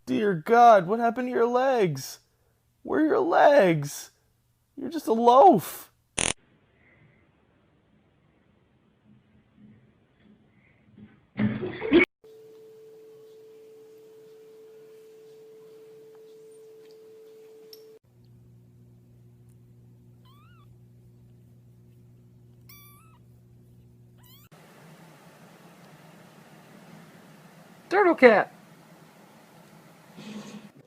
Dear God, what happened to your legs? Where are your legs? You're just a loaf. Turtle cat.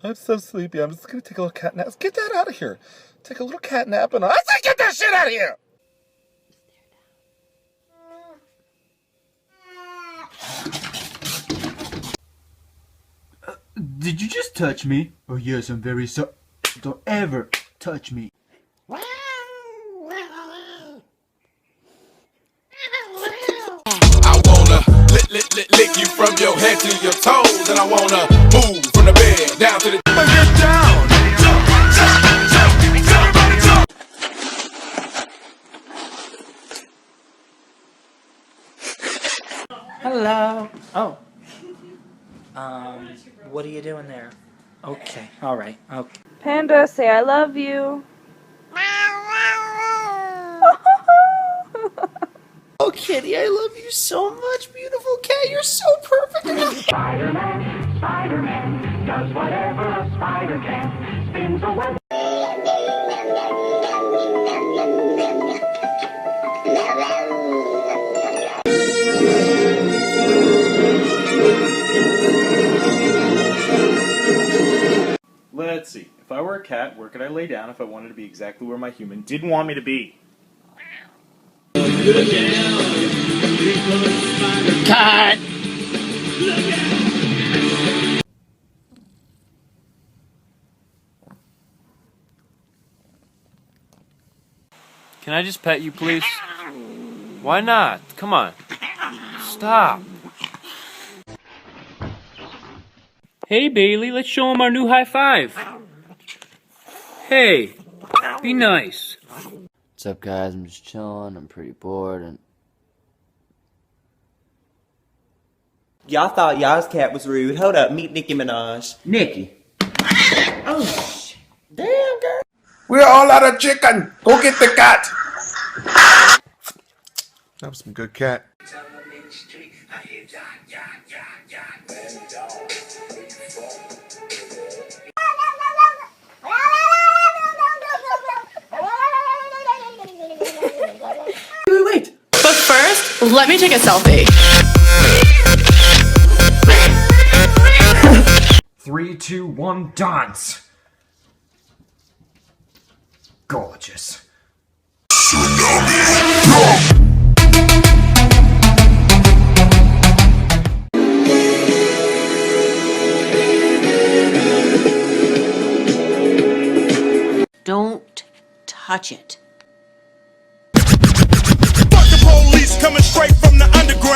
I'm so sleepy. I'm just gonna take a little cat nap. Let's get that out of here. Take a little cat nap and I say get that shit out of here! Did you just touch me? Oh yes, I'm very sorry. Don't ever touch me. I wanna lick you from your head to your toes, and I wanna move from the bed down to the. Get down. Everybody jump. Hello. Oh. What are you doing there? Okay. All right. Okay. Panda, say I love you. Oh, kitty, I love you so much, beautiful cat. You're so perfect. Spider-Man, Spider-Man, does whatever a spider can. Spins a web. Let's see. If I were a cat, where could I lay down if I wanted to be exactly where my human didn't want me to be? Cat. Can I just pet you, please? Why not? Come on. Stop. Hey, Bailey, let's show him our new high five. Hey, be nice. What's up, guys? I'm just chilling. I'm pretty bored, and Y'all thought y'all's cat was rude. Hold up, meet Nicki Minaj. Nikki. Oh, shit. Damn, girl. We're all out of chicken. Go get the cat. That was some good cat. Wait. But first, let me take a selfie. 3, 2, 1, dance. Gorgeous. Don't touch it. Fuck the police coming straight from the underground.